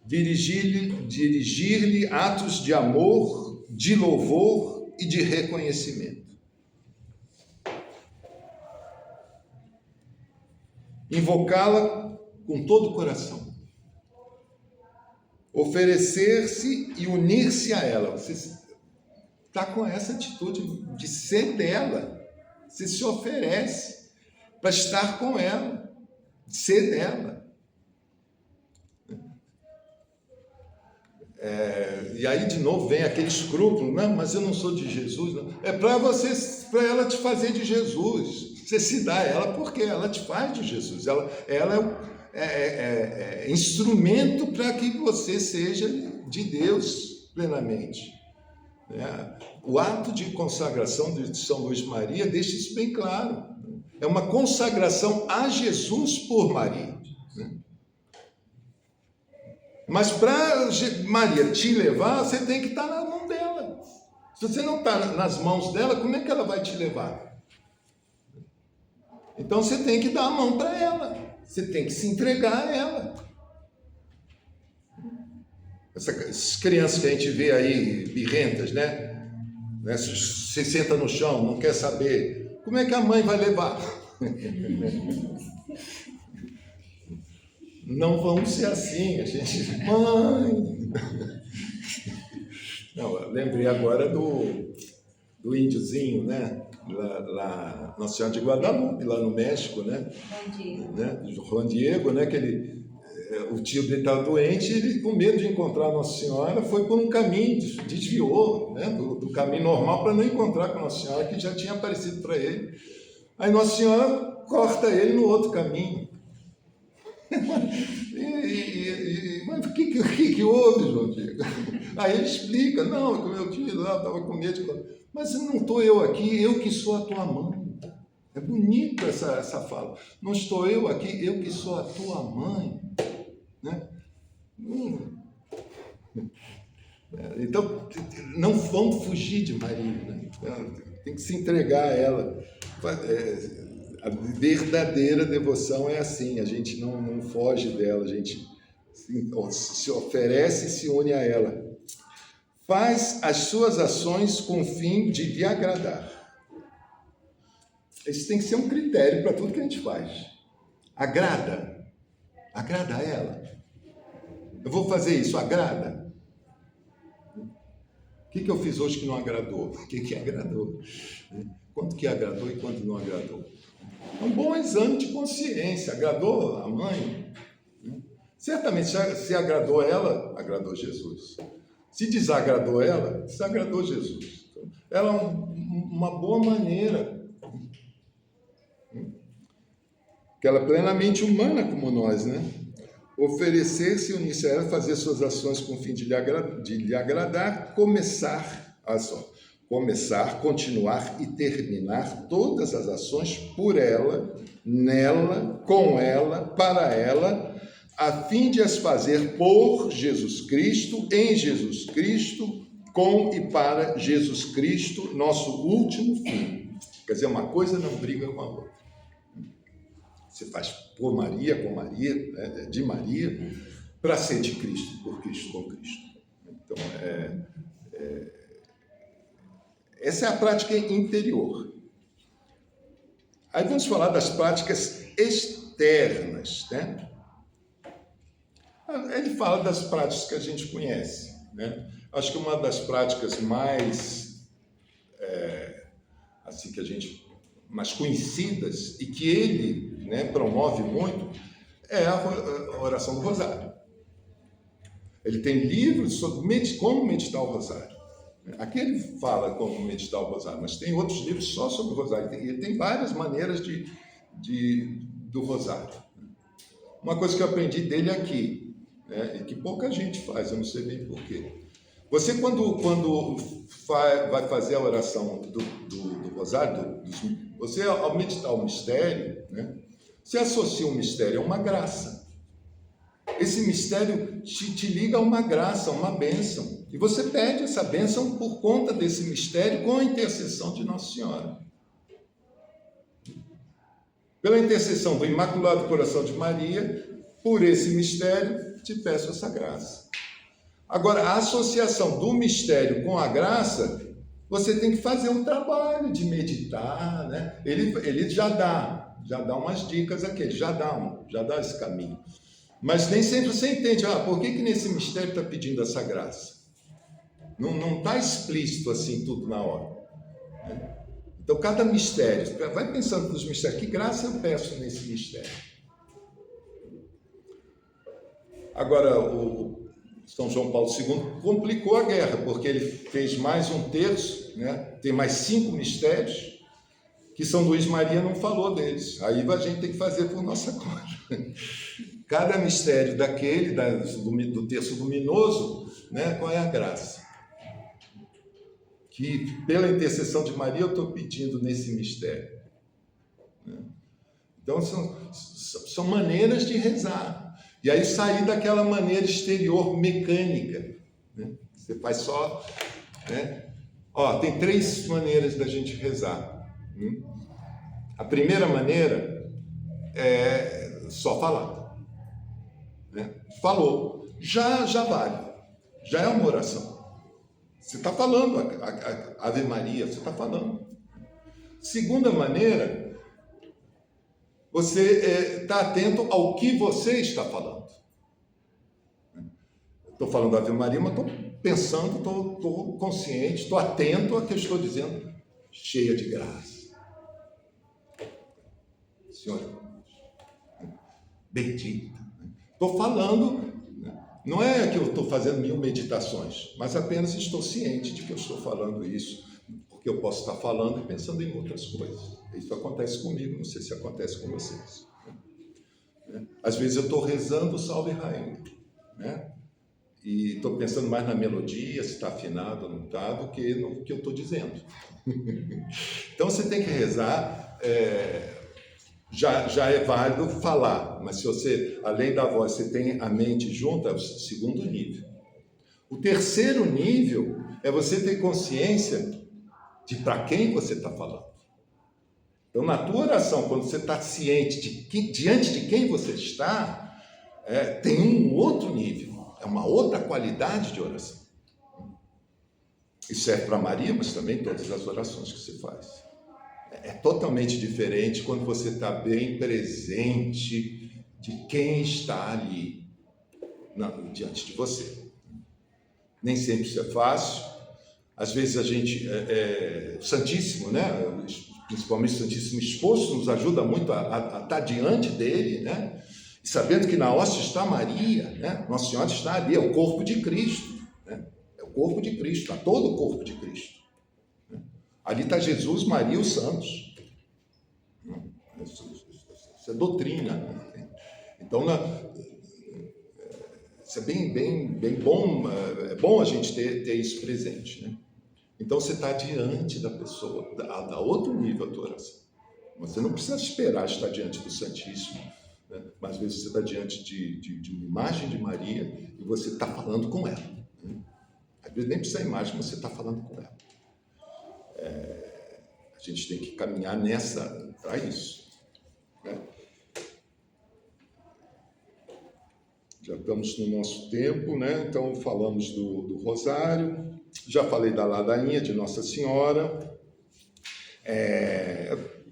S1: dirigir-lhe atos de amor, de louvor e de reconhecimento. Invocá-la com todo o coração. Oferecer-se e unir-se a ela. Você está com essa atitude de ser dela. Você se oferece para estar com ela, ser dela. E aí, de novo, vem aquele escrúpulo. Não, mas eu não sou de Jesus. Não. É para ela te fazer de Jesus. Você se dá a ela porque ela te faz de Jesus. Ela é instrumento para que você seja de Deus plenamente. O ato de consagração de São Luís Maria deixa isso bem claro. É uma consagração a Jesus por Maria. Mas para Maria te levar, você tem que estar na mão dela. Se você não está nas mãos dela, como é que ela vai te levar? Então você tem que dar a mão para ela. Você tem que se entregar a ela. Essas crianças que a gente vê aí, birrentas, né? Se senta no chão, não quer saber. Como é que a mãe vai levar? Não vamos ser assim, a gente... Mãe! Não, lembrei agora do índiozinho, né? Lá Nossa Senhora de Guadalupe, lá no México, né? Juan Diego, né? Que o tio dele estava doente, ele, com medo de encontrar Nossa Senhora, foi por um caminho, desviou, né? do caminho normal para não encontrar com Nossa Senhora, que já tinha aparecido para ele. Aí Nossa Senhora corta ele no outro caminho. Mas o que houve, João Diego? Aí ele explica, não, é que o meu tio lá estava com medo de... Mas não estou eu aqui, eu que sou a tua mãe. É bonito essa fala. Não estou eu aqui, eu que sou a tua mãe. Né? Então, não vamos fugir de Maria. Né? Tem que se entregar a ela. A verdadeira devoção é assim, a gente não foge dela, a gente se oferece e se une a ela. Faz as suas ações com o fim de lhe agradar. Isso tem que ser um critério para tudo que a gente faz. Agrada a ela. Eu vou fazer isso, agrada? O que eu fiz hoje que não agradou? O que agradou? Quanto que agradou e quanto não agradou? É um bom exame de consciência. Agradou a mãe? Certamente, se agradou ela, agradou Jesus. Se desagradou ela, desagradou Jesus. Ela é uma boa maneira, que ela é plenamente humana como nós, né? Oferecer-se, unir-se a ela, fazer suas ações com o fim de lhe agradar, começar, continuar e terminar todas as ações por ela, nela, com ela, para ela, a fim de as fazer por Jesus Cristo, em Jesus Cristo, com e para Jesus Cristo, nosso último fim. Quer dizer, uma coisa não briga com a outra. Você faz por Maria, com Maria, né, de Maria, para ser de Cristo, por Cristo, com Cristo. Então, essa é a prática interior. Aí vamos falar das práticas externas, né? Ele fala das práticas que a gente conhece, né? Acho que uma das práticas mais, assim, que a gente, mais conhecidas e que ele, né, promove muito é a oração do Rosário. Ele tem livros sobre como meditar o Rosário. Aqui ele fala como meditar o Rosário, mas tem outros livros só sobre o Rosário. Ele tem várias maneiras do Rosário. Uma coisa que eu aprendi dele aqui, né, e que pouca gente faz, eu não sei bem porquê. Você, quando vai fazer a oração do Rosário, você, ao meditar o mistério, né, você associa o mistério a uma graça. Esse mistério te liga a uma graça, a uma bênção. E você pede essa bênção por conta desse mistério com a intercessão de Nossa Senhora. Pela intercessão do Imaculado Coração de Maria, por esse mistério, te peço essa graça. Agora, a associação do mistério com a graça, você tem que fazer um trabalho de meditar, né? Ele já dá umas dicas aqui, ele já dá esse caminho. Mas nem sempre você entende, por que nesse mistério está pedindo essa graça? Não está explícito assim tudo na hora, né? Então, cada mistério, vai pensando nos mistérios, que graça eu peço nesse mistério? Agora, o São João Paulo II complicou a guerra, porque ele fez mais um terço, né? Tem mais 5 mistérios, que São Luís Maria não falou deles. Aí a gente tem que fazer por nossa conta. Cada mistério daquele, do terço luminoso, né? Qual é a graça? Que pela intercessão de Maria eu estou pedindo nesse mistério. Então são maneiras de rezar. E aí sair daquela maneira exterior mecânica, né? Você faz só, né? Tem 3 maneiras da gente rezar. A primeira maneira é só falar, né? Falou, já vale, já é uma oração. Você está falando a Ave Maria, você está falando. Segunda maneira, você está atento ao que você está falando. Estou falando da Ave Maria, mas estou pensando, estou consciente, estou atento ao que eu estou dizendo, cheia de graça. Senhora, bendita. Estou falando, não é que eu estou fazendo 1000 meditações, mas apenas estou ciente de que eu estou falando isso, porque eu posso estar falando e pensando em outras coisas. Isso acontece comigo, não sei se acontece com vocês. Às vezes eu estou rezando o Salve Rainha, né? E estou pensando mais na melodia, se está afinado ou não está, do que no que eu estou dizendo. Então você tem que rezar, já é válido falar, mas se você, além da voz, você tem a mente junta, é o segundo nível. O terceiro nível é você ter consciência de para quem você está falando. Então, na tua oração, quando você está ciente diante de quem você está, tem um outro nível, é uma outra qualidade de oração. Isso serve para Maria, mas também todas as orações que você faz. É totalmente diferente quando você está bem presente de quem está ali diante de você. Nem sempre isso é fácil. Às vezes a gente, Santíssimo, né? Principalmente o Santíssimo exposto, nos ajuda muito a estar diante dele, né? E sabendo que na hóstia está Maria, né? Nossa Senhora está ali, é o corpo de Cristo, né? É o corpo de Cristo, está todo o corpo de Cristo. Ali está Jesus, Maria e os santos. Isso é doutrina, né? Então, isso é bem bom, é bom a gente ter isso presente, né? Então, você está diante da pessoa, dá outro nível a tua oração. Você não precisa esperar estar diante do Santíssimo, né? Mas às vezes você está diante de uma imagem de Maria e você está falando com ela, né? Às vezes nem precisa a imagem, mas você está falando com ela. A gente tem que caminhar para isso, né? Já estamos no nosso tempo, né? Então falamos do Rosário, já falei da ladainha de Nossa Senhora.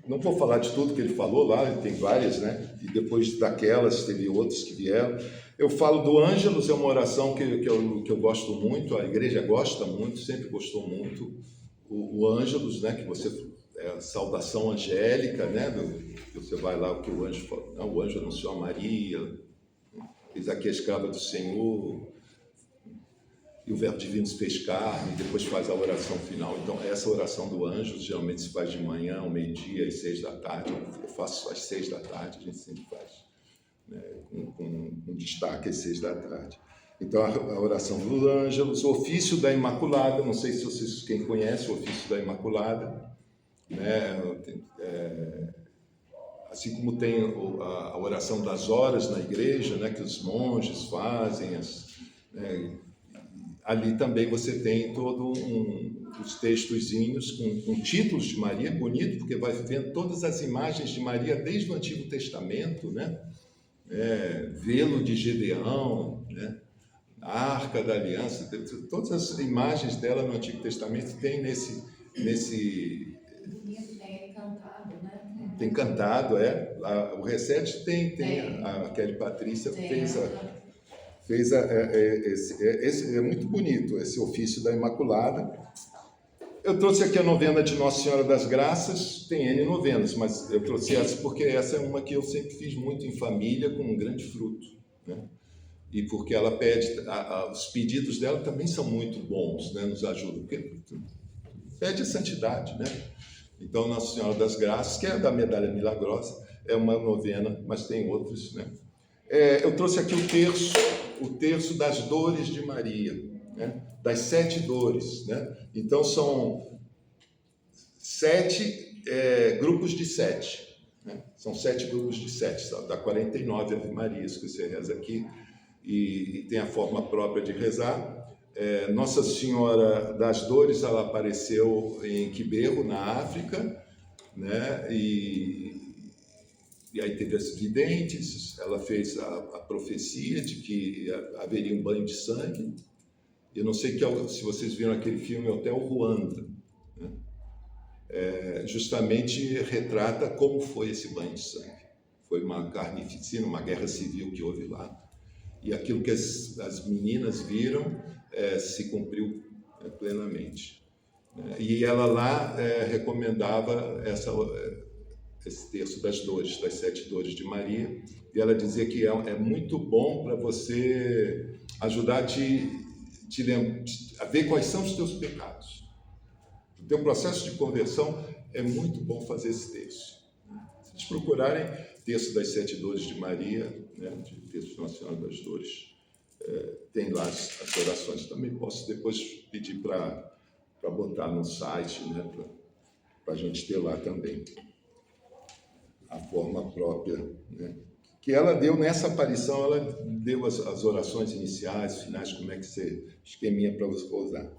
S1: não vou falar de tudo que ele falou lá, ele tem várias, né? E depois daquelas teve outras que vieram. Eu falo do Ângelus, é uma oração que eu gosto muito, a igreja gosta muito, sempre gostou muito. O Ângelus, né? Que você é a saudação angélica, né? Você vai lá, o que o anjo fala, não, o anjo anunciou a Maria, eis aqui a escrava do Senhor, e o verbo divino se fez carne, e depois faz a oração final. Então, essa oração do anjo geralmente se faz de manhã, ao meio-dia, às 6 da tarde. Eu faço às 6 da tarde, a gente sempre faz, né? com destaque às 6 da tarde. Então, a oração do Ângelus, o ofício da Imaculada, não sei se vocês, quem conhece o ofício da Imaculada, né? Assim como tem a oração das horas na igreja, né? Que os monges fazem, né? Ali também você tem todos os textozinhos com títulos de Maria, bonito, porque vai vendo todas as imagens de Maria desde o Antigo Testamento, né? Velo de Gedeão, né? A Arca da Aliança, todas as imagens dela no Antigo Testamento tem nesse
S3: Tem cantado, né?
S1: tem cantado, o Reset tem a Kelly Patrícia fez esse é muito bonito, esse ofício da Imaculada. Eu trouxe aqui a novena de Nossa Senhora das Graças, tem N novenas, mas eu trouxe essa porque essa é uma que eu sempre fiz muito em família, com um grande fruto, né? E porque ela pede, os pedidos dela também são muito bons, né? Nos ajudam, porque pede a santidade, né? Então, Nossa Senhora das Graças, que é da Medalha Milagrosa, é uma novena, mas tem outras, né? Eu trouxe aqui o terço das dores de Maria, né? Das 7 dores, né? Então, são 7 grupos de 7, né? São 7 grupos de 7, dá 49 Ave Marias que você reza aqui, e tem a forma própria de rezar. Nossa Senhora das Dores, ela apareceu em Quibeiro, na África, né? E aí teve as videntes, ela fez a profecia de que haveria um banho de sangue. Eu não sei se vocês viram aquele filme Hotel Ruanda, né? Justamente retrata como foi esse banho de sangue. Foi uma carnificina, uma guerra civil que houve lá. E aquilo que as meninas viram se cumpriu plenamente. E ela lá recomendava esse terço das dores, das 7 dores de Maria, e ela dizia que é muito bom para você ajudar a ver quais são os teus pecados. O teu processo de conversão é muito bom fazer esse terço. Se vocês procurarem terço das 7 dores de Maria, né, de terço de Nossa Senhora das Dores, tem lá as orações. Também posso depois pedir para botar no site, né, para a gente ter lá também a forma própria, né, que ela deu nessa aparição. Ela deu as orações iniciais, finais, como é que você esqueminha para você usar.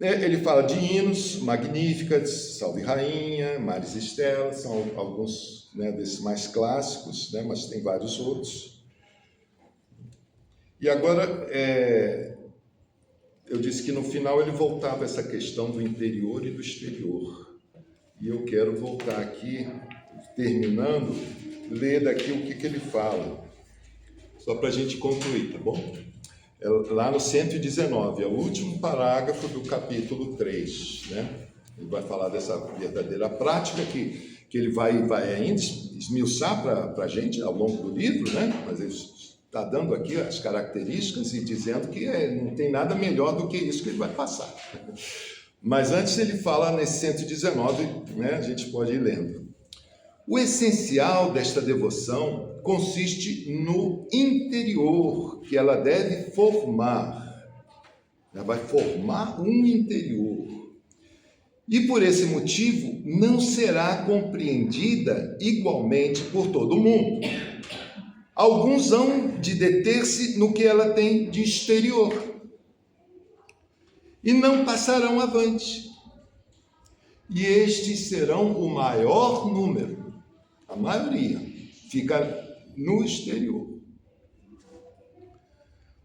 S1: Ele fala de hinos, Magníficas, Salve Rainha, Maris Estela, são alguns, né, desses mais clássicos, né, mas tem vários outros. E agora, eu disse que no final ele voltava a essa questão do interior e do exterior. E eu quero voltar aqui, terminando, ler daqui o que ele fala, só para a gente concluir, tá bom? Lá no 119, é o último parágrafo do capítulo 3, né? Ele vai falar dessa verdadeira prática que ele vai ainda esmiuçar para a gente ao longo do livro, né? Mas ele está dando aqui as características e dizendo que não tem nada melhor do que isso que ele vai passar. Mas antes ele fala nesse 119, né? A gente pode ir lendo. O essencial desta devoção consiste no interior que ela deve formar. Ela vai formar um interior. E por esse motivo não será compreendida igualmente por todo mundo. Alguns hão de deter-se no que ela tem de exterior e não passarão avante. E estes serão o maior número. A maioria fica no exterior.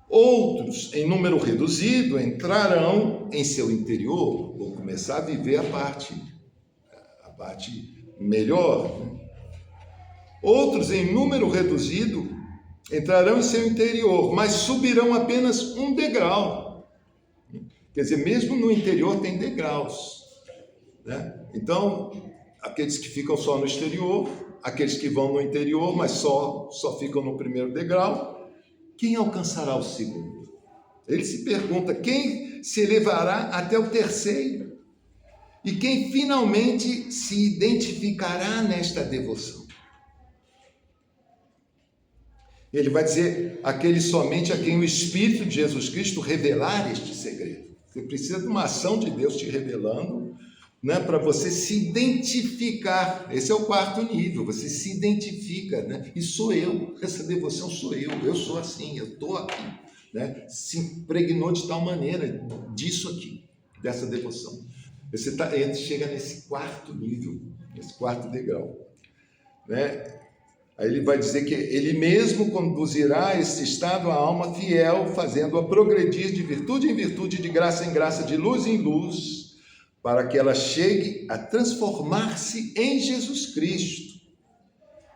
S1: Outros, em número reduzido, entrarão em seu interior, vão começar a viver a parte melhor. Outros, em número reduzido, entrarão em seu interior, mas subirão apenas um degrau. Quer dizer, mesmo no interior tem degraus, né? Então, aqueles que ficam só no exterior, aqueles que vão no interior, mas só ficam no primeiro degrau, quem alcançará o segundo? Ele se pergunta, quem se elevará até o terceiro? E quem finalmente se identificará nesta devoção? Ele vai dizer, aquele somente a quem o Espírito de Jesus Cristo revelar este segredo. Você precisa de uma ação de Deus te revelando, né, para você se identificar. Esse é o quarto nível, você se identifica, né? E sou eu, essa devoção sou eu sou assim, eu estou aqui, né? Se impregnou de tal maneira disso aqui, dessa devoção. Você chega nesse quarto nível, nesse quarto degrau, né? Aí ele vai dizer que ele mesmo conduzirá esse estado à alma fiel, fazendo-a progredir de virtude em virtude, de graça em graça, de luz em luz, para que ela chegue a transformar-se em Jesus Cristo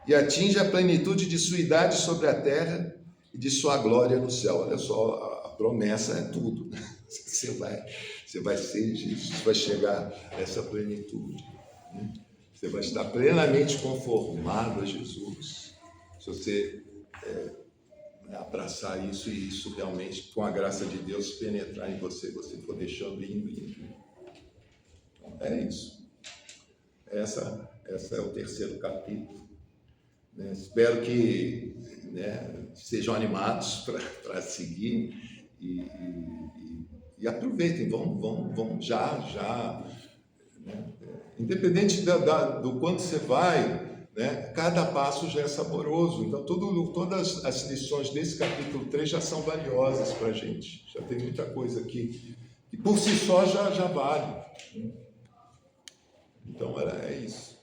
S1: e atinja a plenitude de sua idade sobre a terra e de sua glória no céu. Olha só, a promessa é tudo, né? Você vai ser Jesus, vai chegar a essa plenitude, né? Você vai estar plenamente conformado a Jesus, se você abraçar isso e isso realmente, com a graça de Deus, penetrar em você, você for deixando indo. Então, é isso. Essa é o terceiro capítulo, né? Espero que, né, sejam animados para seguir e aproveitem, vão já, né? Independente do quanto você vai, né, cada passo já é saboroso. Então, todas as lições desse capítulo 3 já são valiosas para a gente. Já tem muita coisa aqui que por si só já vale. Então, é isso.